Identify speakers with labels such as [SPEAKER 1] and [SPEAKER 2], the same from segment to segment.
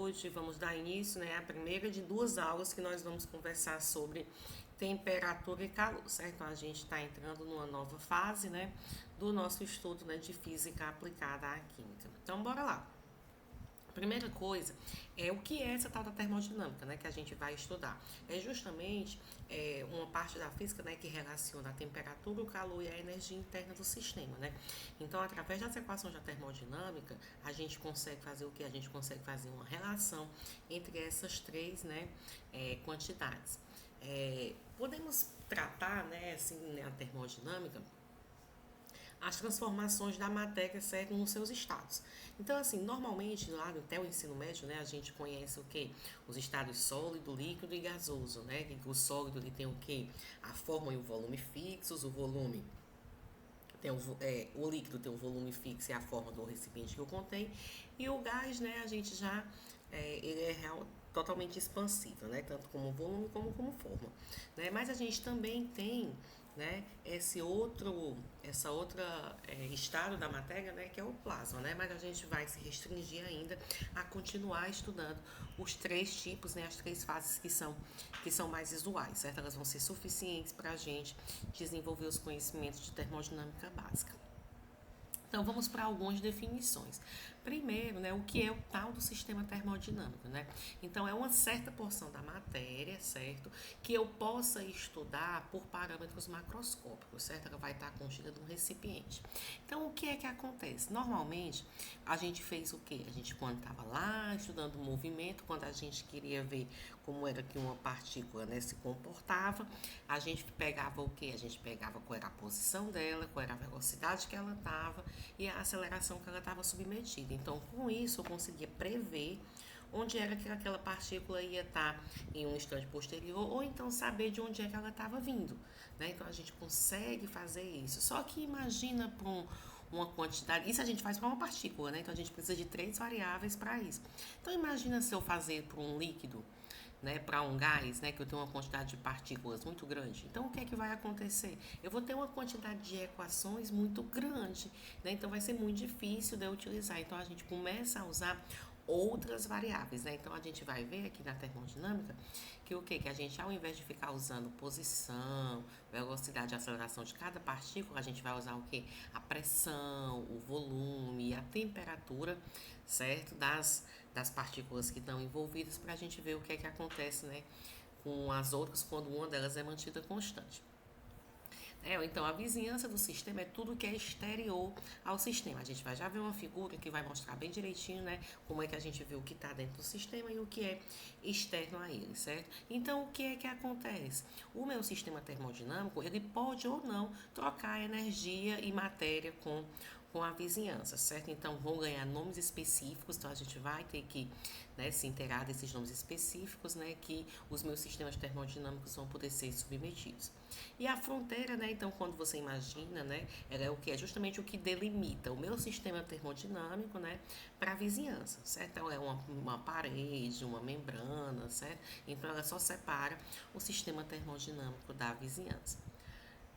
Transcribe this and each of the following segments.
[SPEAKER 1] noite. Vamos dar início, né, à primeira de duas aulas que nós vamos conversar sobre temperatura e calor, certo? Então, a gente está entrando numa nova fase, né, do nosso estudo, né, de física aplicada à química. Então, bora lá. Primeira coisa é o que é essa tal da termodinâmica, né, que a gente vai estudar. É justamente uma parte da física, né, que relaciona a temperatura, o calor e a energia interna do sistema, né. Então, através das equações da termodinâmica, a gente consegue fazer o que? A gente consegue fazer uma relação entre essas três, né, quantidades. Podemos tratar, né, assim, né, a termodinâmica as transformações da matéria, certo, nos seus estados. Então, assim, normalmente, lá até o ensino médio, né, a gente conhece o quê? Os estados sólido, líquido e gasoso, né? O sólido ele tem o quê? A forma e o volume fixos, o volume tem o líquido tem o volume fixo e a forma do recipiente que o contém, e o gás, né, a gente já ele é totalmente expansível, né, tanto como volume como forma, né, mas a gente também tem, né, essa outra estado da matéria, né, que é o plasma, né, mas a gente vai se restringir ainda a continuar estudando os três tipos, né, as três fases que são mais visuais, certo? Elas vão ser suficientes para a gente desenvolver os conhecimentos de termodinâmica básica. Então, vamos para algumas definições. Primeiro, né, o que é o tal do sistema termodinâmico, né? Então, é uma certa porção da matéria, certo? Que eu possa estudar por parâmetros macroscópicos, certo? Ela vai estar contida num recipiente. Então, o que é que acontece? Normalmente, a gente fez o quê? A gente, quando estava lá estudando o movimento, quando a gente queria ver como era que uma partícula, né, se comportava, a gente pegava o quê? A gente pegava qual era a posição dela, qual era a velocidade que ela estava e a aceleração que ela estava submetida. Então, com isso, eu conseguia prever onde era que aquela partícula ia estar em um instante posterior, ou então saber de onde é que ela estava vindo, né? Então, a gente consegue fazer isso. Só que imagina para uma quantidade, isso a gente faz para uma partícula, né? Então, a gente precisa de três variáveis para isso. Então, imagina se eu fazer para um líquido, né, para um gás, né, que eu tenho uma quantidade de partículas muito grande. Então, o que é que vai acontecer? Eu vou ter uma quantidade de equações muito grande, né? Então, vai ser muito difícil de eu utilizar. Então, a gente começa a usar outras variáveis, né? Então, a gente vai ver aqui na termodinâmica que o que? Que a gente, ao invés de ficar usando posição, velocidade e aceleração de cada partícula, a gente vai usar o que? A pressão, o volume, a temperatura, certo? Das partículas que estão envolvidas para a gente ver o que é que acontece, né, com as outras quando uma delas é mantida constante. Então, a vizinhança do sistema é tudo que é exterior ao sistema. A gente vai já ver uma figura que vai mostrar bem direitinho, né, como é que a gente vê o que está dentro do sistema e o que é externo a ele, certo? Então, o que é que acontece? O meu sistema termodinâmico, ele pode ou não trocar energia e matéria com a vizinhança, certo? Então, vão ganhar nomes específicos, então a gente vai ter que, né, se inteirar desses nomes específicos, né, que os meus sistemas termodinâmicos vão poder ser submetidos. E a fronteira, né, então, quando você imagina, né, ela é o que é justamente o que delimita o meu sistema termodinâmico, né, para a vizinhança, certo? Então, é uma parede, uma membrana, certo? Então, ela só separa o sistema termodinâmico da vizinhança.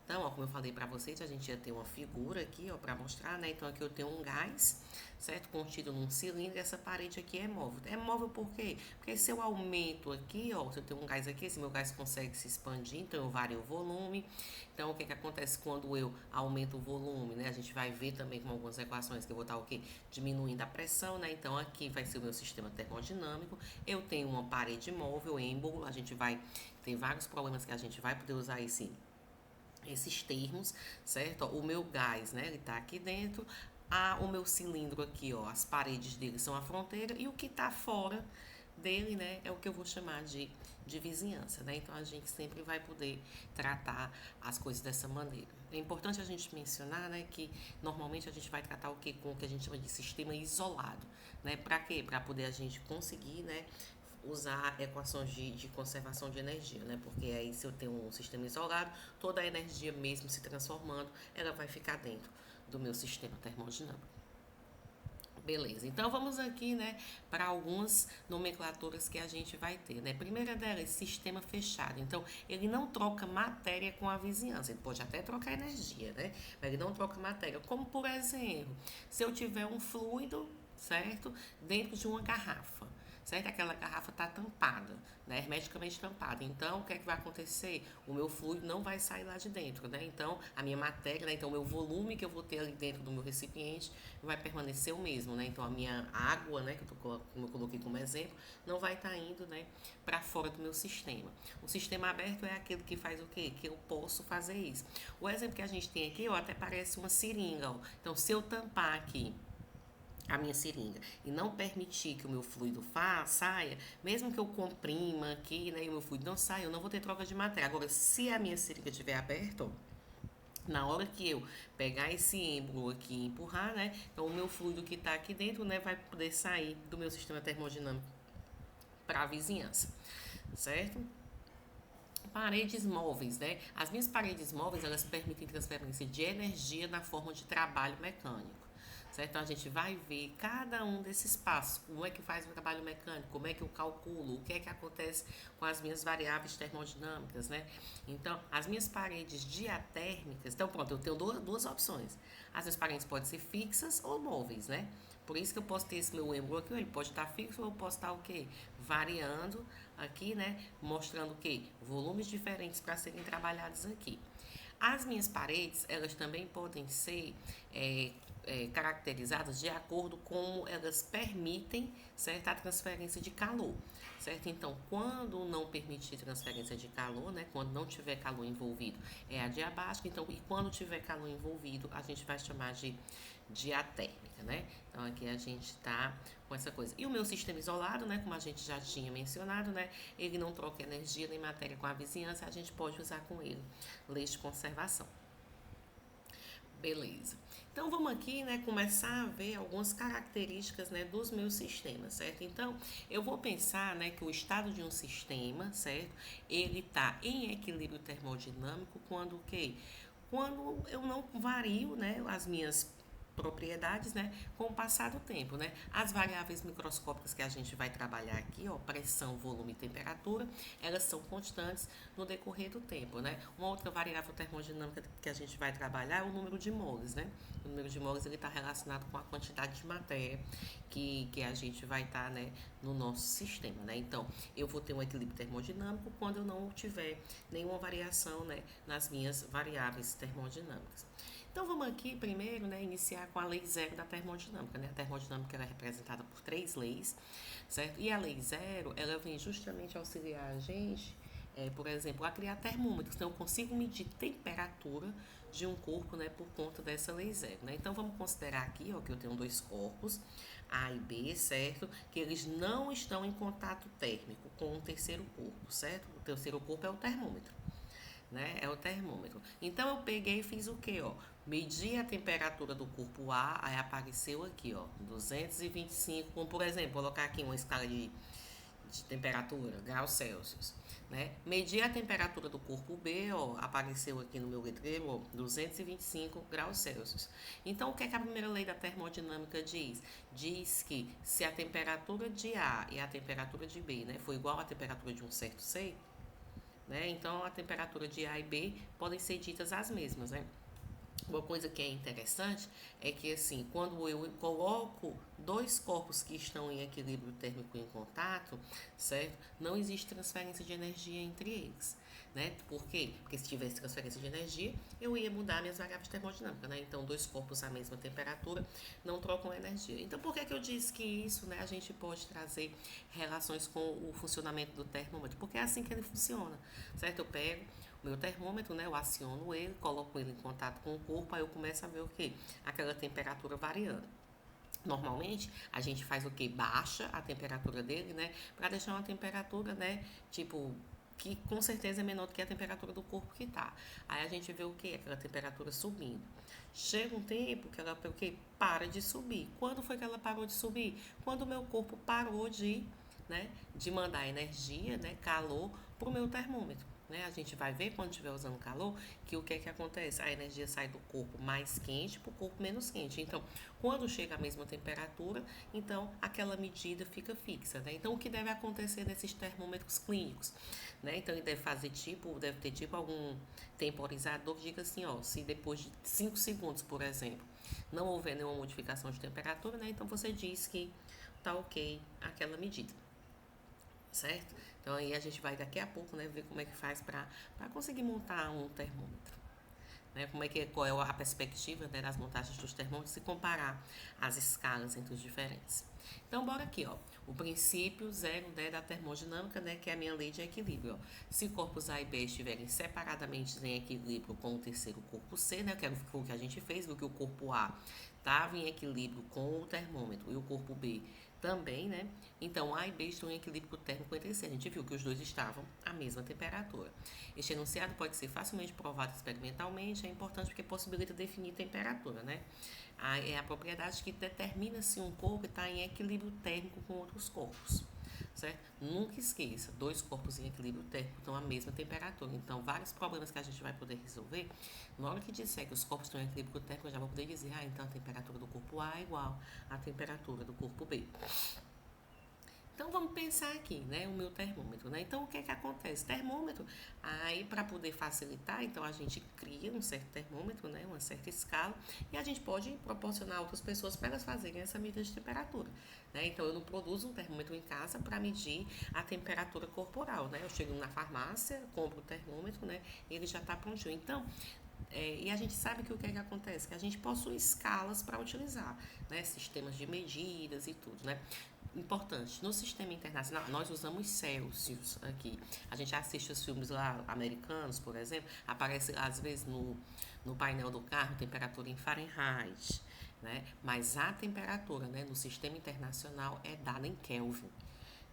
[SPEAKER 1] Então, ó, como eu falei para vocês, a gente ia ter uma figura aqui, ó, para mostrar, né? Então, aqui eu tenho um gás, certo? Contido num cilindro, e essa parede aqui é móvel. É móvel por quê? Porque se eu aumento aqui, ó, se eu tenho um gás aqui, esse meu gás consegue se expandir, então eu vario o volume. Então, o que que acontece quando eu aumento o volume, né? A gente vai ver também com algumas equações que eu vou estar, o quê? Diminuindo a pressão, né? Então, aqui vai ser o meu sistema termodinâmico. Eu tenho uma parede móvel, êmbolo, a gente vai ter vários problemas que a gente vai poder usar esses termos, certo? O meu gás, né, ele tá aqui dentro, o meu cilindro aqui, ó, as paredes dele são a fronteira e o que tá fora dele, né, é o que eu vou chamar de vizinhança, né? Então a gente sempre vai poder tratar as coisas dessa maneira. É importante a gente mencionar, né, que normalmente a gente vai tratar o que com o que a gente chama de sistema isolado, né? Para quê? Para poder a gente conseguir, né, usar equações de conservação de energia, né? Porque aí se eu tenho um sistema isolado, toda a energia mesmo se transformando, ela vai ficar dentro do meu sistema termodinâmico. Beleza, então vamos aqui, né, para algumas nomenclaturas que a gente vai ter, né? Primeira delas, sistema fechado. Então, ele não troca matéria com a vizinhança, ele pode até trocar energia, né? Mas ele não troca matéria. Como, por exemplo, se eu tiver um fluido, certo, dentro de uma garrafa, certo? Aquela garrafa está tampada, né? Hermeticamente tampada. Então, o que é que vai acontecer? O meu fluido não vai sair lá de dentro, né? Então, a minha matéria, né? Então, o meu volume que eu vou ter ali dentro do meu recipiente vai permanecer o mesmo, né? Então, a minha água, né? Como eu coloquei como exemplo, não vai estar indo, né? Para fora do meu sistema. O sistema aberto é aquele que faz o quê? Que eu posso fazer isso. O exemplo que a gente tem aqui, ó, até parece uma seringa, ó. Então, se eu tampar aqui a minha seringa e não permitir que o meu fluido saia, mesmo que eu comprima aqui, né, e o meu fluido não saia, eu não vou ter troca de matéria. Agora, se a minha seringa estiver aberta, ó, na hora que eu pegar esse êmbolo aqui e empurrar, né, então o meu fluido que está aqui dentro, né, vai poder sair do meu sistema termodinâmico para a vizinhança, certo? Paredes móveis, né? As minhas paredes móveis, elas permitem transferência de energia na forma de trabalho mecânico. Certo? Então, a gente vai ver cada um desses passos, como é que faz o trabalho mecânico, como é que eu calculo, o que é que acontece com as minhas variáveis termodinâmicas, né? Então, as minhas paredes diatérmicas, então pronto, eu tenho duas opções. As minhas paredes podem ser fixas ou móveis, né? Por isso que eu posso ter esse meu êmbolo aqui, ele pode estar fixo ou eu posso estar o quê? Variando aqui, né? Mostrando o quê? Volumes diferentes para serem trabalhados aqui. As minhas paredes, elas também podem ser caracterizadas de acordo com elas permitem, certo, a transferência de calor, certo? Então, quando não permitir transferência de calor, né, quando não tiver calor envolvido, é a diabática. Então, e quando tiver calor envolvido, a gente vai chamar de diatérmica, né? Então, aqui a gente está com essa coisa. E o meu sistema isolado, né, como a gente já tinha mencionado, né, ele não troca energia nem matéria com a vizinhança, a gente pode usar com ele leis de conservação. Beleza. Então vamos aqui, né, começar a ver algumas características, né, dos meus sistemas, certo? Então eu vou pensar, né, que o estado de um sistema, certo? Ele está em equilíbrio termodinâmico quando o quê? Quando eu não vario, né, as minhas propriedades, né, com o passar do tempo, né? As variáveis microscópicas que a gente vai trabalhar aqui, ó, pressão, volume e temperatura, elas são constantes no decorrer do tempo, né? Uma outra variável termodinâmica que a gente vai trabalhar é o número de moles, né? O número de moles ele está relacionado com a quantidade de matéria que a gente vai estar, né, no nosso sistema, né? Então, eu vou ter um equilíbrio termodinâmico quando eu não tiver nenhuma variação, né, nas minhas variáveis termodinâmicas. Então vamos aqui primeiro, né, iniciar com a lei zero da termodinâmica, né? A termodinâmica ela é representada por 3 leis, certo? E a lei zero, ela vem justamente auxiliar a gente, por exemplo, a criar termômetros. Então eu consigo medir temperatura de um corpo, né, por conta dessa lei zero, né? Então vamos considerar aqui, ó, que eu tenho 2 corpos, A e B, certo? Que eles não estão em contato térmico com o terceiro corpo, certo? O terceiro corpo é o termômetro, né? É o termômetro. Então eu peguei e fiz o quê, ó? Medi a temperatura do corpo A, aí apareceu aqui, ó, 225, como por exemplo, colocar aqui uma escala de temperatura, graus Celsius, né? Medi a temperatura do corpo B, ó, apareceu aqui no meu letreiro, ó, 225 graus Celsius. Então, o que é que a primeira lei da termodinâmica diz? Diz que se a temperatura de A e a temperatura de B, né, for igual à temperatura de um certo ser, né, então a temperatura de A e B podem ser ditas as mesmas, né? Uma coisa que é interessante é que, assim, quando eu coloco 2 corpos que estão em equilíbrio térmico em contato, certo? Não existe transferência de energia entre eles, né? Por quê? Porque se tivesse transferência de energia, eu ia mudar minhas variáveis termodinâmicas, né? Então, 2 corpos à mesma temperatura não trocam energia. Então, por que eu disse que isso, né, a gente pode trazer relações com o funcionamento do termômetro? Porque é assim que ele funciona, certo? Eu pego meu termômetro, né? Eu aciono ele, coloco ele em contato com o corpo, aí eu começo a ver o quê? Aquela temperatura variando. Normalmente, a gente faz o quê? Baixa a temperatura dele, né? Para deixar uma temperatura, né? Tipo, que com certeza é menor do que a temperatura do corpo que tá. Aí a gente vê o quê? Aquela temperatura subindo. Chega um tempo que ela o quê? Para de subir. Quando foi que ela parou de subir? Quando o meu corpo parou né, de mandar energia, né, calor, para o meu termômetro. Né? A gente vai ver quando estiver usando calor que o que é que acontece? A energia sai do corpo mais quente para o corpo menos quente. Então, quando chega a mesma temperatura, então aquela medida fica fixa. Né? Então, o que deve acontecer nesses termômetros clínicos? Né? Então, ele deve ter tipo algum temporizador que diga assim, ó, se depois de 5 segundos, por exemplo, não houver nenhuma modificação de temperatura, né? Então você diz que tá ok aquela medida. certo? Então aí a gente vai daqui a pouco, né, ver como é que faz para conseguir montar um termômetro. Né, qual é a perspectiva, né, das montagens dos termômetros e comparar as escalas entre os diferentes. Então, bora aqui, ó. O princípio zero, né, da termodinâmica, né, que é a minha lei de equilíbrio. Ó. Se corpos A e B estiverem separadamente em equilíbrio com o terceiro corpo C, né, que é o que a gente fez, viu que o corpo A estava em equilíbrio com o termômetro e o corpo B também, né? Então, A e B estão em equilíbrio térmico entre si. A gente viu que os dois estavam à mesma temperatura. Este enunciado pode ser facilmente provado experimentalmente, é importante porque possibilita definir temperatura, né? É a propriedade que determina se um corpo está em equilíbrio térmico com outros corpos, certo? Nunca esqueça, dois corpos em equilíbrio térmico estão à mesma temperatura. Então, vários problemas que a gente vai poder resolver, na hora que disser que os corpos estão em equilíbrio térmico, eu já vou poder dizer, então a temperatura do corpo A é igual à temperatura do corpo B. Então vamos pensar aqui, né, o meu termômetro, né? Então o que é que acontece? Termômetro, aí para poder facilitar, então a gente cria um certo termômetro, né, uma certa escala, e a gente pode proporcionar a outras pessoas para elas fazerem essa medida de temperatura, né? Então eu não produzo um termômetro em casa para medir a temperatura corporal, né? Eu chego na farmácia, compro o termômetro, né, e ele já está prontinho. Então e a gente sabe que o que é que acontece? Que a gente possui escalas para utilizar, né? Sistemas de medidas e tudo, né? Importante, no sistema internacional, nós usamos Celsius aqui. A gente assiste os filmes lá americanos, por exemplo, aparece às vezes no painel do carro temperatura em Fahrenheit, né? Mas a temperatura, né, no sistema internacional é dada em Kelvin.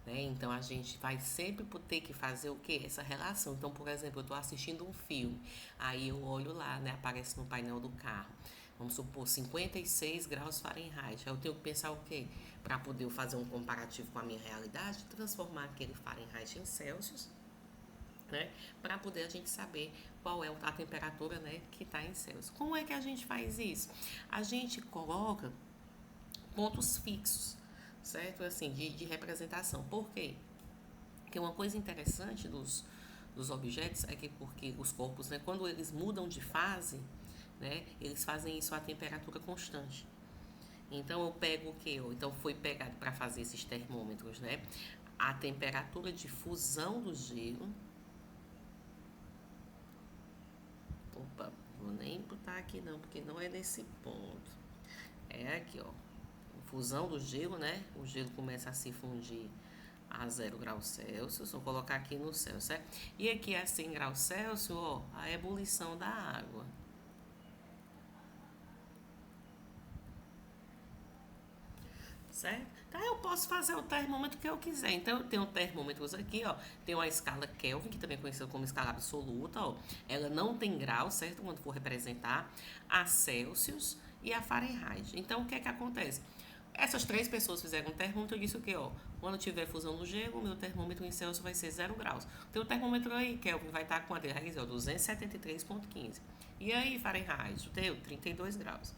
[SPEAKER 1] Né? Então a gente vai sempre ter que fazer o que? Essa relação. Então, por exemplo, eu estou assistindo um filme, aí eu olho lá, né? Aparece no painel do carro. Vamos supor 56 graus Fahrenheit. Aí eu tenho que pensar o quê? Para poder fazer um comparativo com a minha realidade, transformar aquele Fahrenheit em Celsius, né? Para poder a gente saber qual é a temperatura, né, que está em Celsius. Como é que a gente faz isso? A gente coloca pontos fixos, certo? Assim, de representação. Por quê? Porque uma coisa interessante dos objetos é que porque os corpos, né, quando eles mudam de fase, né, eles fazem isso a temperatura constante. Então eu pego o que? Então foi pegado para fazer esses termômetros, né? A temperatura de fusão do gelo. Opa, vou nem botar aqui não, porque não é nesse ponto. É aqui, ó. Fusão do gelo, né? O gelo começa a se fundir a 0 graus Celsius. Vou colocar aqui no céu, certo? E aqui a 100 graus Celsius, ó, a ebulição da água. Certo? Então eu posso fazer o termômetro que eu quiser. Então eu tenho termômetros aqui, ó. Tem a escala Kelvin, que também é conhecida como escala absoluta, ó. Ela não tem grau, certo? Quando for representar a Celsius e a Fahrenheit. Então o que é que acontece? Essas três pessoas fizeram um termômetro e disse o que, ó? Quando tiver fusão do gelo, o meu termômetro em Celsius vai ser 0 graus. O teu termômetro aí, Kelvin, vai estar com a dele, 273,15. E aí, Fahrenheit, o teu, 32 graus.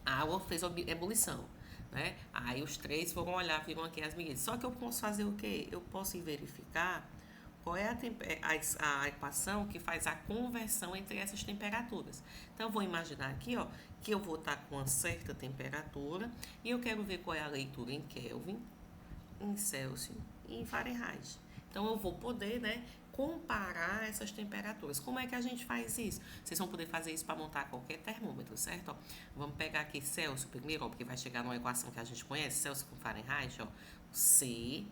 [SPEAKER 1] A água fez ebulição. Né? Aí os três foram olhar, viram aqui as medidas. Só que eu posso fazer o quê? Eu posso ir verificar qual é a equação que faz a conversão entre essas temperaturas. Então, eu vou imaginar aqui, ó, que eu vou estar com uma certa temperatura e eu quero ver qual é a leitura em Kelvin, em Celsius e em Fahrenheit. Então, eu vou poder, né, comparar essas temperaturas. Como é que a gente faz isso? Vocês vão poder fazer isso para montar qualquer termômetro, certo? Ó, vamos pegar aqui Celsius primeiro, ó, porque vai chegar numa equação que a gente conhece, Celsius com Fahrenheit, ó, C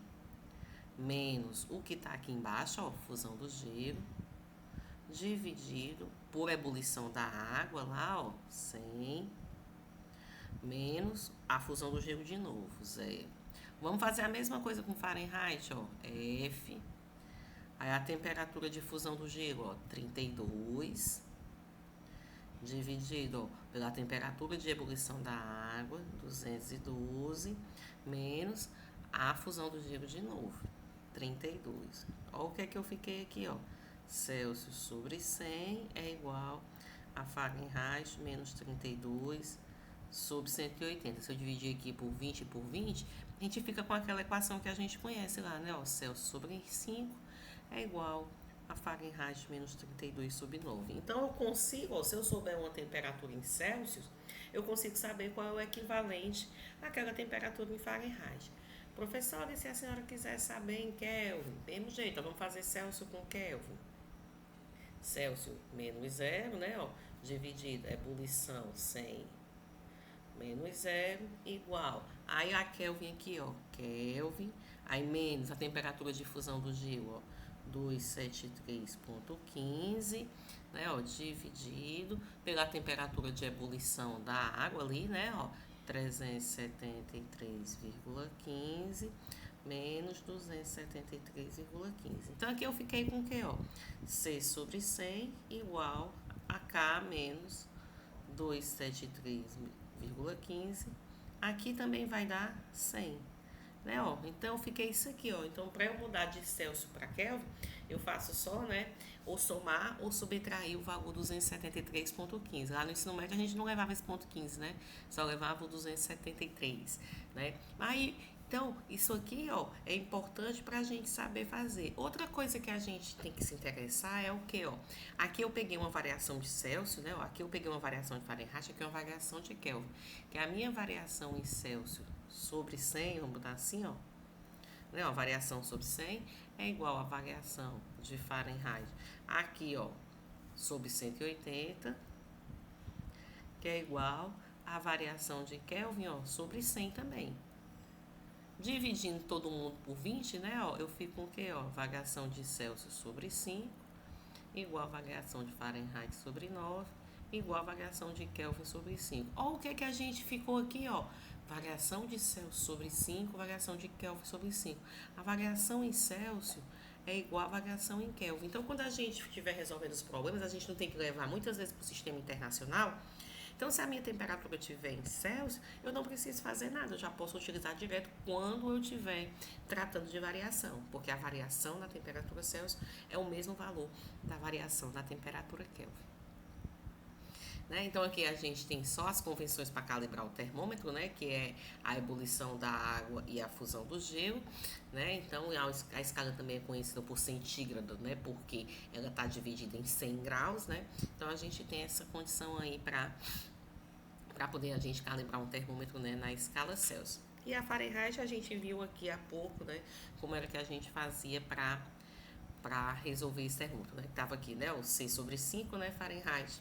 [SPEAKER 1] menos o que está aqui embaixo, ó, fusão do gelo, dividido por ebulição da água lá, ó, 100, menos a fusão do gelo de novo, 0. Vamos fazer a mesma coisa com Fahrenheit, ó, F. Aí a temperatura de fusão do gelo, ó, 32, dividido, ó, pela temperatura de ebulição da água, 212, menos a fusão do gelo de novo, 32. Olha o que é que eu fiquei aqui, ó. Celsius sobre 100 é igual a Fahrenheit menos 32 sobre 180. Se eu dividir aqui por 20 por 20, a gente fica com aquela equação que a gente conhece lá, né? Ó, Celsius sobre 5 é igual a Fahrenheit menos 32 sobre 9. Então, eu consigo, ó, se eu souber uma temperatura em Celsius, eu consigo saber qual é o equivalente àquela temperatura em Fahrenheit. Professora, e se a senhora quiser saber em Kelvin? Mesmo jeito, então vamos fazer Celsius com Kelvin. Celsius menos zero, né? Ó, dividido, ebulição 100 menos zero igual. Aí a Kelvin aqui, ó, Kelvin, aí menos a temperatura de fusão do gelo, ó, 273,15, né, ó, dividido pela temperatura de ebulição da água ali, né, ó, 373,15 menos 273,15. Então aqui eu fiquei com o que, ó? C sobre 100 igual a K menos 273,15. Aqui também vai dar 100, né, ó? Então fiquei isso aqui, ó. Então para eu mudar de Celsius para Kelvin, eu faço só, né, ou somar ou subtrair o valor 273,15. Lá no ensino médio a gente não levava esse ponto 15, né? Só levava o 273, né? Aí então, isso aqui, ó, é importante para a gente saber fazer. Outra coisa que a gente tem que se interessar é o que, ó. Aqui eu peguei uma variação de Celsius, né? Ó, aqui eu peguei uma variação de Fahrenheit, aqui é uma variação de Kelvin. Que é a minha variação em Celsius sobre 100, vamos botar assim, ó. Né, ó, variação sobre 100 é igual a variação de Fahrenheit. Aqui, ó, sobre 180, que é igual a variação de Kelvin, ó, sobre 100 também. Dividindo todo mundo por 20, né, ó, eu fico com o quê, ó? Variação de Celsius sobre 5, igual a variação de Fahrenheit sobre 9, igual a variação de Kelvin sobre 5. Olha o que a gente ficou aqui, ó. Variação de Celsius sobre 5, variação de Kelvin sobre 5. A variação em Celsius é igual a variação em Kelvin. Então, quando a gente estiver resolvendo os problemas, a gente não tem que levar muitas vezes para o sistema internacional. Então, se a minha temperatura estiver em Celsius, eu não preciso fazer nada, eu já posso utilizar direto quando eu estiver tratando de variação, porque a variação na temperatura Celsius é o mesmo valor da variação na temperatura Kelvin. Né? Então, aqui a gente tem só as convenções para calibrar o termômetro, né? Que é a ebulição da água e a fusão do gelo. Né? Então, a escala também é conhecida por centígrado, né? Porque ela está dividida em 100 graus. Né? Então, a gente tem essa condição aí para poder a gente calibrar um termômetro, né, na escala Celsius. E a Fahrenheit a gente viu aqui há pouco, né, como era que a gente fazia para resolver esse termômetro, né? Tava aqui, né, o C sobre 5, né, Fahrenheit,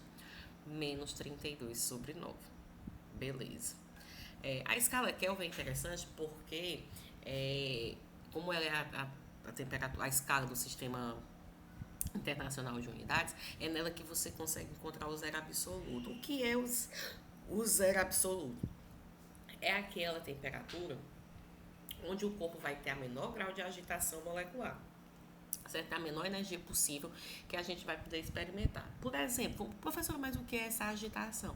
[SPEAKER 1] menos 32 sobre 9. Beleza. A escala Kelvin é interessante porque, como ela é a temperatura, a escala do sistema internacional de unidades, é nela que você consegue encontrar o zero absoluto. O que é o zero absoluto? É aquela temperatura onde o corpo vai ter a menor grau de agitação molecular, certo? A menor energia possível que a gente vai poder experimentar. Por exemplo, professor, mas o que é essa agitação?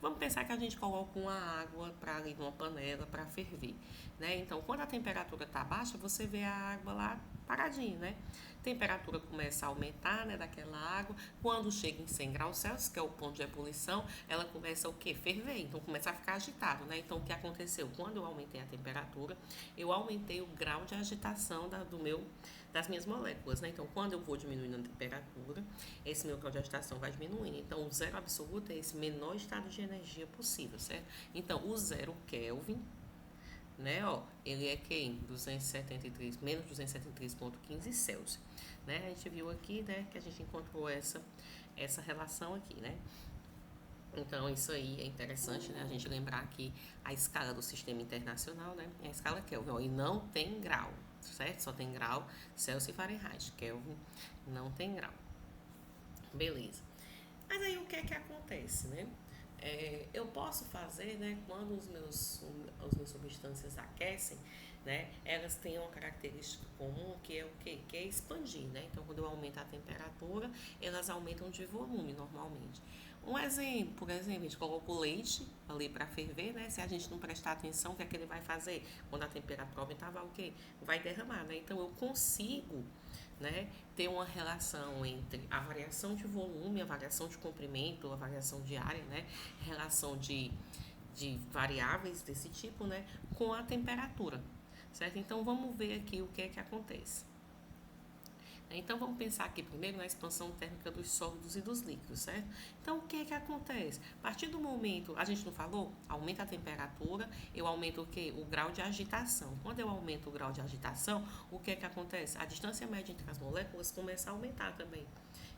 [SPEAKER 1] Vamos pensar que a gente coloca uma água para ali numa panela para ferver, né? Então, quando a temperatura está baixa, você vê a água lá paradinha, né? A temperatura começa a aumentar, né, daquela água. Quando chega em 100 graus Celsius, que é o ponto de ebulição, ela começa o quê? Ferver. Então, começa a ficar agitado, né? Então, o que aconteceu? Quando eu aumentei a temperatura, eu aumentei o grau de agitação das minhas moléculas, né? Então, quando eu vou diminuindo a temperatura, esse meu grau de agitação vai diminuindo. Então, o zero absoluto é esse menor estado de energia possível, certo? Então, o zero Kelvin, né, ó, ele é quem? 273, menos 273,15 Celsius, né? A gente viu aqui, né, que a gente encontrou essa relação aqui, né? Então, isso aí é interessante, né? A gente lembrar que a escala do sistema internacional, né, é a escala Kelvin, ó, e não tem grau, certo? Só tem grau Celsius e Fahrenheit. Kelvin não tem grau. Beleza. Mas aí o que é que acontece, né? Eu posso fazer, né, quando as minhas substâncias aquecem, né, elas têm uma característica comum que é o quê? Que é expandir, né? Então, quando eu aumento a temperatura, elas aumentam de volume normalmente. Um exemplo, por exemplo, a gente coloca o leite ali para ferver, né? Se a gente não prestar atenção, o que é que ele vai fazer? Quando a temperatura aumentar, vai o quê? Vai derramar, né? Então, eu consigo, né, ter uma relação entre a variação de volume, a variação de comprimento, a variação de área, né, relação de variáveis desse tipo, né, com a temperatura, certo? Então, vamos ver aqui o que é que acontece. Então, vamos pensar aqui primeiro na expansão térmica dos sólidos e dos líquidos, certo? Então, o que é que acontece? A partir do momento, a gente não falou? Aumenta a temperatura, eu aumento o quê? O grau de agitação. Quando eu aumento o grau de agitação, o que é que acontece? A distância média entre as moléculas começa a aumentar também.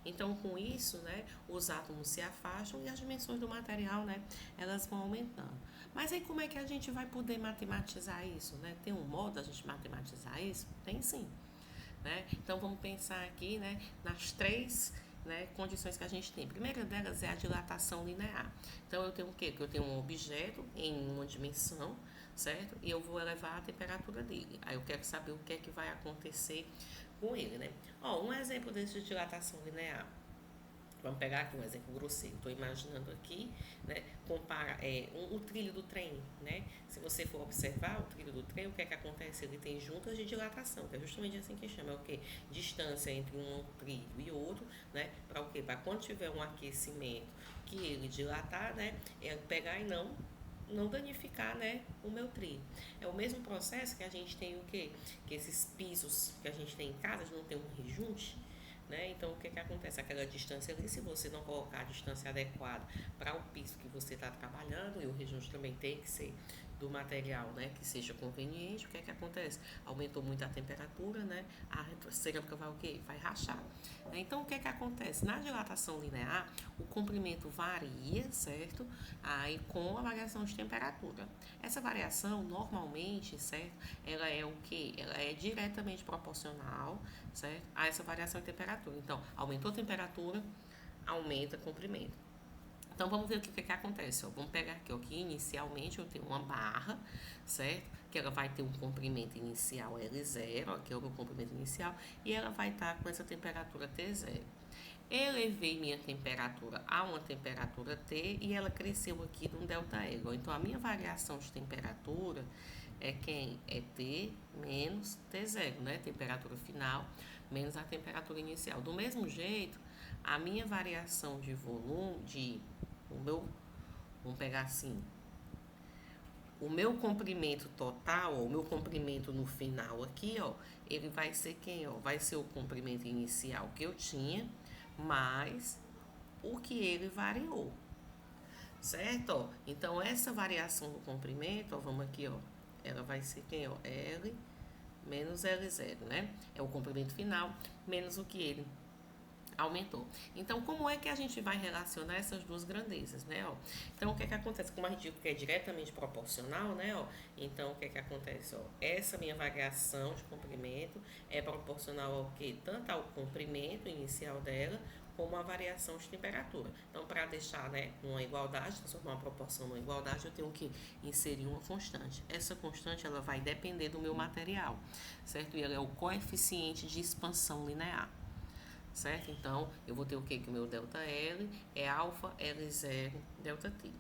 [SPEAKER 1] Então, com isso, né, os átomos se afastam e as dimensões do material, né, elas vão aumentando. Mas aí como é que a gente vai poder matematizar isso, né? Tem um modo da gente matematizar isso? Tem sim, né? Então, vamos pensar aqui, né, nas três, né, condições que a gente tem. A primeira delas é a dilatação linear. Então, eu tenho o quê? Eu tenho um objeto em uma dimensão, certo? E eu vou elevar a temperatura dele. Aí eu quero saber o que é que vai acontecer com ele, né? Ó, um exemplo desse de dilatação linear. Vamos pegar aqui um exemplo grosseiro. Estou imaginando aqui, né? Compara o trilho do trem, né? Se você for observar o trilho do trem, o que é que acontece? Ele tem juntas de dilatação, que é justamente assim que chama, é o quê? Distância entre um trilho e outro, né? Para o quê? Para quando tiver um aquecimento que ele dilatar, né? Ele pegar e não danificar, né, o meu trilho. É o mesmo processo que a gente tem o quê? Que esses pisos que a gente tem em casa, não tem um rejunte, né? Então, o que que acontece? Aquela distância ali, se você não colocar a distância adequada para o piso que você está trabalhando, e o rejunte também tem que ser do material, né, que seja conveniente, o que é que acontece? Aumentou muito a temperatura, né, a cerâmica vai o quê? Vai rachar. Então, o que é que acontece? Na dilatação linear, o comprimento varia, certo? Aí, com a variação de temperatura. Essa variação, normalmente, certo? Ela é o quê? Ela é diretamente proporcional, certo? A essa variação de temperatura. Então, aumentou a temperatura, aumenta o comprimento. Então, vamos ver o que acontece. Ó. Vamos pegar aqui, ó, que inicialmente eu tenho uma barra, certo? Que ela vai ter um comprimento inicial L0, ó, que é o meu comprimento inicial, e ela vai estar com essa temperatura T0. Elevei minha temperatura a uma temperatura T e ela cresceu aqui num ΔL. Ó. Então, a minha variação de temperatura é quem? É T menos T0, né? Temperatura final menos a temperatura inicial. Do mesmo jeito, a minha variação de volume, vamos pegar assim, o meu comprimento total, ó, o meu comprimento no final aqui, ó, ele vai ser quem, ó? Vai ser o comprimento inicial que eu tinha, mais o que ele variou, certo? Ó, então, essa variação do comprimento, ó, vamos aqui, ó, ela vai ser quem, ó? L menos L0, né? É o comprimento final, menos o que ele aumentou. Então, como é que a gente vai relacionar essas duas grandezas, né? Ó? Então, o que é que acontece? Como a gente diz que é diretamente proporcional, né? Ó? Então, o que é que acontece? Ó? Essa minha variação de comprimento é proporcional ao quê? Tanto ao comprimento inicial dela, como a variação de temperatura. Então, para deixar, né, uma igualdade, transformar uma proporção numa igualdade, eu tenho que inserir uma constante. Essa constante, ela vai depender do meu material, certo? E ela é o coeficiente de expansão linear. Certo? Então, eu vou ter o que? Que o meu ΔL é alfa L0 ΔT.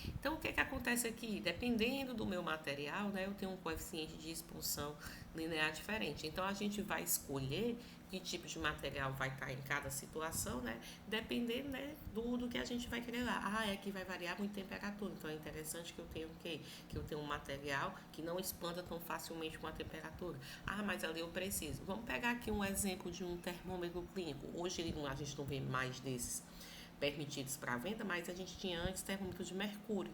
[SPEAKER 1] Então, o que acontece aqui? Dependendo do meu material, né, eu tenho um coeficiente de expansão linear diferente. Então, a gente vai escolher que tipo de material vai estar em cada situação, né? Dependendo, né, do que a gente vai querer lá. Ah, aqui vai variar muito temperatura. Então, é interessante que eu tenha o quê? Que eu tenha um material que não expanda tão facilmente com a temperatura. Ah, mas ali eu preciso. Vamos pegar aqui um exemplo de um termômetro clínico. Hoje a gente não vê mais desses permitidos para venda, mas a gente tinha antes termômetro de mercúrio.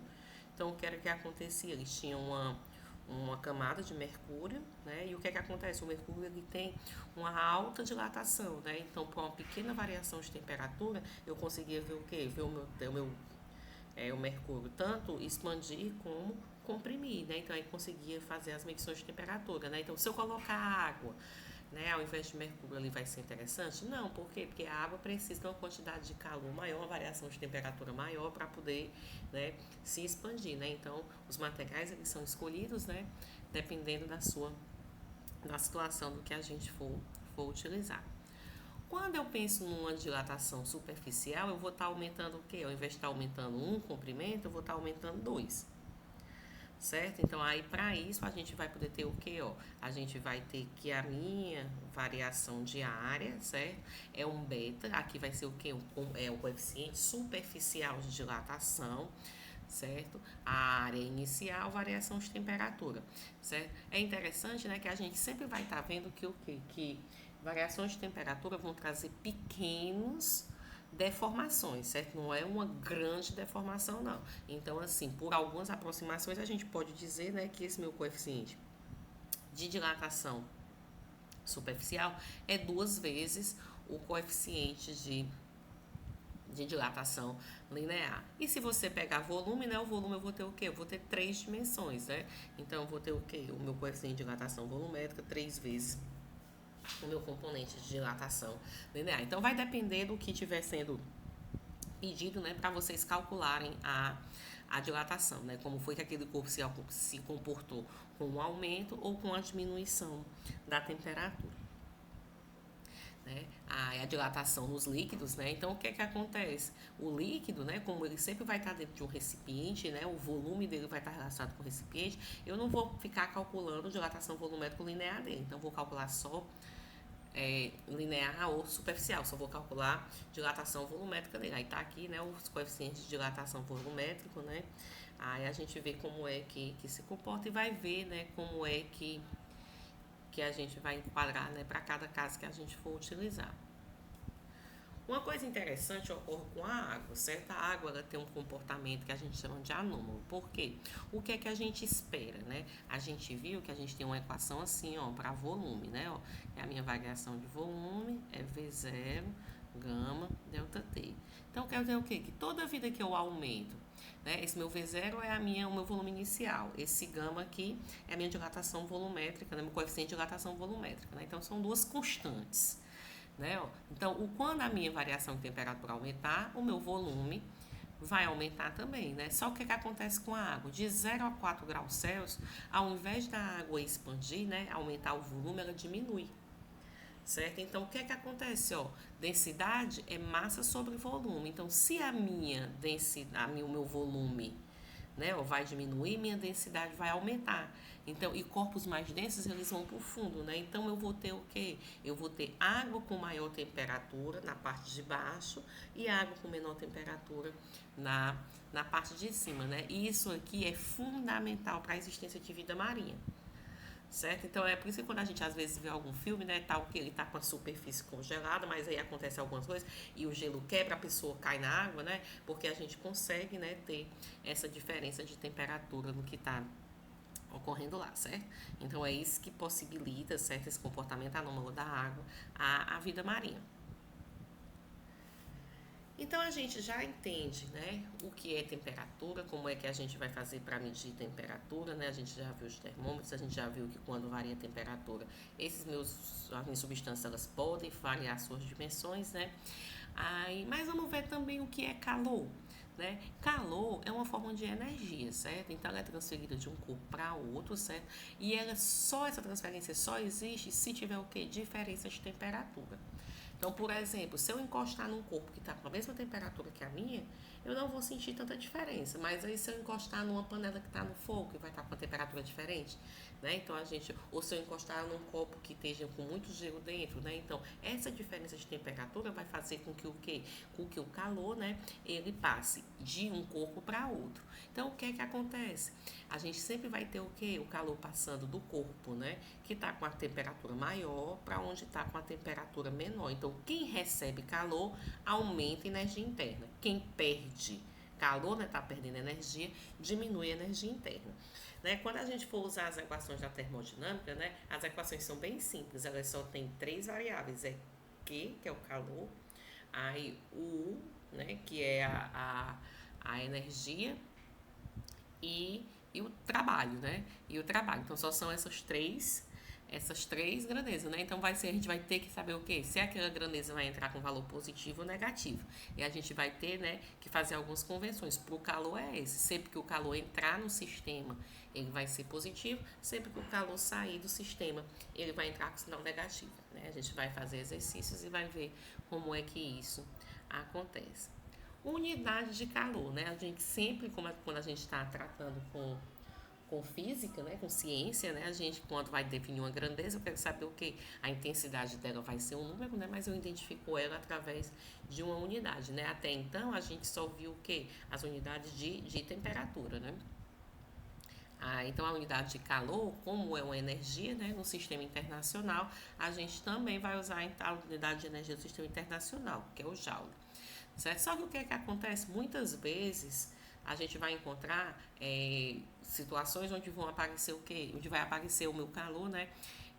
[SPEAKER 1] Então, o que era que acontecia? Eles tinham uma camada de mercúrio, né? E o que é que acontece? O mercúrio ele tem uma alta dilatação, né? Então, por uma pequena variação de temperatura, eu conseguia ver o quê? Ver o mercúrio tanto expandir como comprimir, né? Então, aí conseguia fazer as medições de temperatura, né? Então, se eu colocar água, né, ao invés de mercúrio ali vai ser interessante? Não, por quê? Porque a água precisa de uma quantidade de calor maior, uma variação de temperatura maior para poder, né, se expandir, né? Então, os materiais eles são escolhidos, né, dependendo da situação do que a gente for utilizar. Quando eu penso numa dilatação superficial, eu vou estar aumentando o quê? Ao invés de estar aumentando um comprimento, eu vou estar aumentando dois. Certo? Então, aí para isso a gente vai poder ter o que, ó? A gente vai ter que a minha variação de área, certo? É um beta, aqui vai ser o que? É o coeficiente superficial de dilatação, certo? A área inicial, variação de temperatura, certo? É interessante, né, que a gente sempre vai estar vendo que o quê? Que Variações de temperatura vão trazer pequenos deformações, certo? Não é uma grande deformação, não. Então, assim, por algumas aproximações, a gente pode dizer, né, que esse meu coeficiente de dilatação superficial é 2 vezes o coeficiente de dilatação linear. E se você pegar volume, né, o volume eu vou ter o quê? Eu vou ter 3 dimensões, né? Então, eu vou ter o quê? O meu coeficiente de dilatação volumétrica 3 vezes o meu componente de dilatação linear. Então, vai depender do que estiver sendo pedido, né, para vocês calcularem a dilatação, né? Como foi que aquele corpo se comportou com o aumento ou com a diminuição da temperatura. Né? A dilatação nos líquidos, né? Então, o que é que acontece? O líquido, né? Como ele sempre vai estar dentro de um recipiente, né? O volume dele vai estar relacionado com o recipiente. Eu não vou ficar calculando dilatação volumétrica linear dele. Então, vou calcular só linear ou superficial. Só vou calcular dilatação volumétrica dele. Aí tá aqui, né? Os coeficientes de dilatação volumétrico, né? Aí a gente vê como é que se comporta e vai ver, né? Como é que a gente vai enquadrar, né, para cada caso que a gente for utilizar. Uma coisa interessante ocorre com a água, certo? A água ela tem um comportamento que a gente chama de anômalo. Por quê? O que é que a gente espera, né? A gente viu que a gente tem uma equação assim, ó, para volume, né? Ó, é a minha variação de volume, é V0, gama, delta T. Então, quer dizer o quê? Que toda vida que eu aumento, né, esse meu V0 é o meu volume inicial. Esse gama aqui é a minha dilatação volumétrica, né, meu coeficiente de dilatação volumétrica. Né? Então, são duas constantes. Né? Então, quando a minha variação de temperatura aumentar, o meu volume vai aumentar também, né? Só que o que acontece com a água? De 0 a 4 graus Celsius, ao invés da água expandir, né, aumentar o volume, ela diminui. Certo? Então, o que é que acontece? Ó, densidade é massa sobre volume. Então, se a minha densidade, o meu volume, né, ó, vai diminuir, minha densidade vai aumentar. Então, e corpos mais densos, eles vão para o fundo, né? Então, eu vou ter o quê? Eu vou ter água com maior temperatura na parte de baixo e água com menor temperatura na parte de cima, né? E isso aqui é fundamental para a existência de vida marinha. Certo? Então é por isso que quando a gente às vezes vê algum filme, né, tal que ele tá com a superfície congelada, mas aí acontece algumas coisas e o gelo quebra, a pessoa cai na água, né? Porque a gente consegue, né, ter essa diferença de temperatura no que tá ocorrendo lá, certo? Então é isso que possibilita, certo, esse comportamento anômalo da água, a vida marinha. Então a gente já entende, né, o que é temperatura, como é que a gente vai fazer para medir temperatura, né? A gente já viu os termômetros, a gente já viu que quando varia a temperatura, as minhas substâncias elas podem variar suas dimensões, né? Aí, mas vamos ver também o que é calor. Né? Calor é uma forma de energia, certo? Então ela é transferida de um corpo para outro, certo? E essa transferência só existe se tiver o quê? Diferença de temperatura. Então, por exemplo, se eu encostar num corpo que está com a mesma temperatura que a minha, eu não vou sentir tanta diferença. Mas aí se eu encostar numa panela que está no fogo, que vai estar com uma temperatura diferente, né? Então ou se eu encostar num copo que esteja com muito gelo dentro, né? Então, essa diferença de temperatura vai fazer com que o quê? Com que o calor, né, ele passe de um corpo para outro. Então, o que é que acontece? A gente sempre vai ter o quê? O calor passando do corpo, né, que está com a temperatura maior para onde está com a temperatura menor. Então, quem recebe calor aumenta a energia interna. Quem perde calor, né, está perdendo energia, diminui a energia interna. Né? Quando a gente for usar as equações da termodinâmica, né, as equações são bem simples, elas só têm 3 variáveis, é Q, que é o calor, aí o U, né, que é a energia, e o trabalho, né? E o trabalho. Então só são essas três grandezas, né? Então a gente vai ter que saber o quê? Se aquela grandeza vai entrar com valor positivo ou negativo. E a gente vai ter, né, que fazer algumas convenções. Para o calor é esse. Sempre que o calor entrar no sistema, ele vai ser positivo. Sempre que o calor sair do sistema, ele vai entrar com sinal negativo. Né? A gente vai fazer exercícios e vai ver como é que isso acontece. Unidade de calor, né? A gente sempre, quando a gente está tratando com física, né, com ciência, né, a gente quando vai definir uma grandeza, eu quero saber o que a intensidade dela vai ser um número, né, mas eu identifico ela através de uma unidade, né. Até então a gente só viu o que as unidades de temperatura, né. Então, a unidade de calor, como é uma energia, né, no sistema internacional, a gente também vai usar a unidade de energia do sistema internacional, que é o Joule, certo? Só que o que é que acontece? Muitas vezes a gente vai encontrar situações onde vão aparecer o quê? Onde vai aparecer o meu calor, né,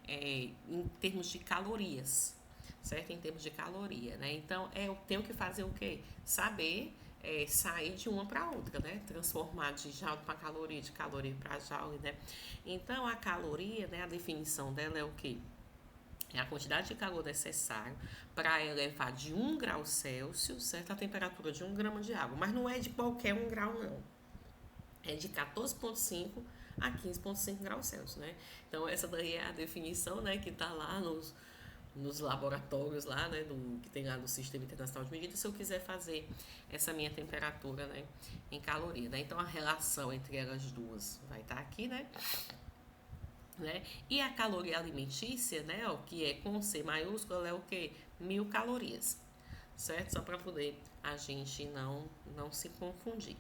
[SPEAKER 1] em termos de calorias, certo? Em termos de caloria, né? Então, eu tenho que fazer o quê? Saber sair de uma para outra, né? Transformar de joule para caloria, de caloria para joule, né? Então, a caloria, né? A definição dela é o quê? É a quantidade de calor necessário para elevar de 1 grau Celsius, certo? A temperatura de 1 grama de água. Mas não é de qualquer 1 grau, não. É de 14,5 a 15,5 graus Celsius, né? Então, essa daí é a definição, né? Que está lá nos laboratórios lá, né, que tem lá no Sistema Internacional de Medidas, se eu quiser fazer essa minha temperatura, né, em caloria, né? Então, a relação entre elas duas vai estar aqui, né? E a caloria alimentícia, né, ó, que é com C maiúsculo, ela é o quê? 1.000 calorias, certo? Só para poder a gente não se confundir,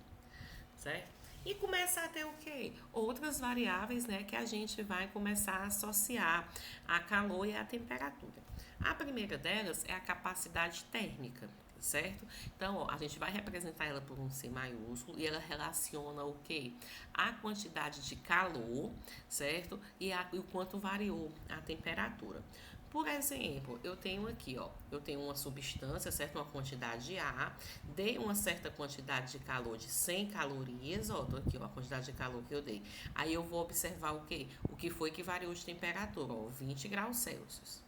[SPEAKER 1] certo? E começa a ter o quê? Outras variáveis, né, que a gente vai começar a associar a calor e a temperatura. A primeira delas é a capacidade térmica, certo? Então, ó, a gente vai representar ela por um C maiúsculo e ela relaciona o quê? A quantidade de calor, certo? E o quanto variou a temperatura. Por exemplo, eu tenho aqui, ó, eu tenho uma substância, certo? Uma quantidade de ar, dei uma certa quantidade de calor de 100 calorias, ó, tô aqui, ó, a quantidade de calor que eu dei. Aí eu vou observar o quê? O que foi que variou de temperatura, ó, 20 graus Celsius,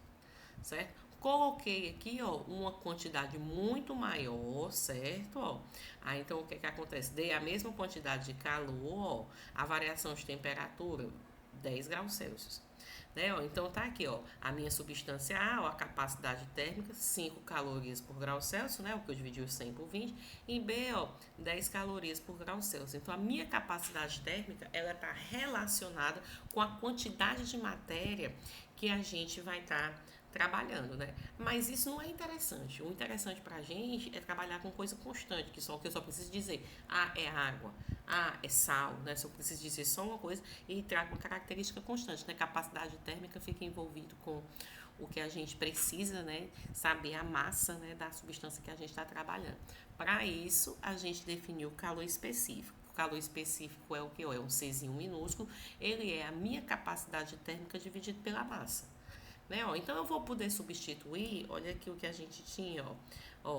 [SPEAKER 1] certo? Coloquei aqui, ó, uma quantidade muito maior, certo? Ó. Então, o que que acontece? Dei a mesma quantidade de calor, ó, a variação de temperatura, 10 graus Celsius. Né, ó, então tá aqui, ó, a minha substância A, ó, a capacidade térmica, 5 calorias por grau Celsius, né, o que eu dividi o 100 por 20, e B, ó, 10 calorias por grau Celsius. Então, a minha capacidade térmica, ela tá relacionada com a quantidade de matéria que a gente vai estar trabalhando, né? Mas isso não é interessante. O interessante pra gente é trabalhar com coisa constante, que eu só preciso dizer, é água, é sal, né? Só preciso dizer só uma coisa e trago uma característica constante, né? Capacidade térmica fica envolvido com o que a gente precisa, né? Saber a massa, né, da substância que a gente está trabalhando. Para isso, a gente definiu o calor específico. O calor específico é o que? É um Czinho minúsculo. Ele é a minha capacidade térmica dividido pela massa. Né, ó, então eu vou poder substituir, olha aqui o que a gente tinha,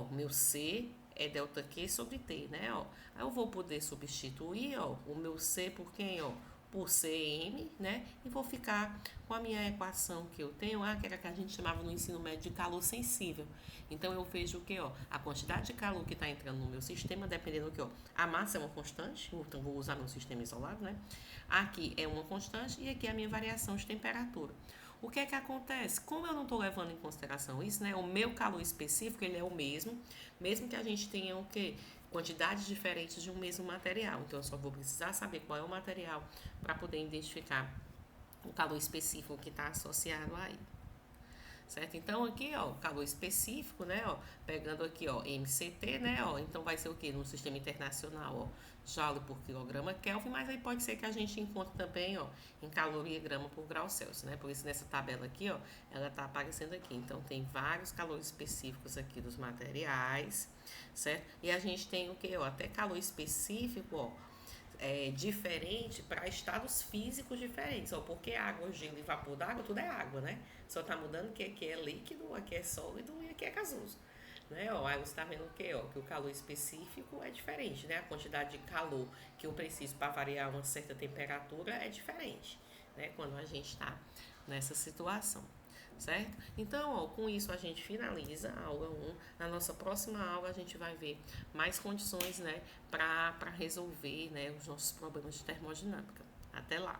[SPEAKER 1] meu C é delta Q sobre T, né, ó. Aí eu vou poder substituir, ó, o meu C por quem, ó, por Cm, né, e vou ficar com a minha equação que eu tenho, que era que a gente chamava no ensino médio de calor sensível. Então eu vejo o que, ó, a quantidade de calor que está entrando no meu sistema, dependendo do que, ó, a massa é uma constante, então vou usar meu sistema isolado, né, aqui é uma constante e aqui é a minha variação de temperatura. O que é que acontece? Como eu não estou levando em consideração isso, né? O meu calor específico, ele é o mesmo que a gente tenha o quê? Quantidades diferentes de um mesmo material. Então, eu só vou precisar saber qual é o material para poder identificar o calor específico que está associado a ele. Certo? Então, aqui, ó, o calor específico, né, ó, pegando aqui, ó, MCT, né, ó, então vai ser o quê? No sistema internacional, ó, joule por quilograma Kelvin, mas aí pode ser que a gente encontre também, ó, em caloria grama por grau Celsius, né, por isso nessa tabela aqui, ó, ela tá aparecendo aqui, então tem vários calores específicos aqui dos materiais, certo? E a gente tem o quê, ó, até calor específico, ó, diferente para estados físicos diferentes, ó, porque água, gelo e vapor d'água, tudo é água, né? Só tá mudando que aqui é líquido, aqui é sólido e aqui é gasoso. Né? Ó, aí você está vendo o quê? Ó, que o calor específico é diferente, né? A quantidade de calor que eu preciso para variar uma certa temperatura é diferente, né? Quando a gente está nessa situação, certo? Então, ó, com isso a gente finaliza a aula 1. Na nossa próxima aula a gente vai ver mais condições, né, para resolver, né, os nossos problemas de termodinâmica. Até lá!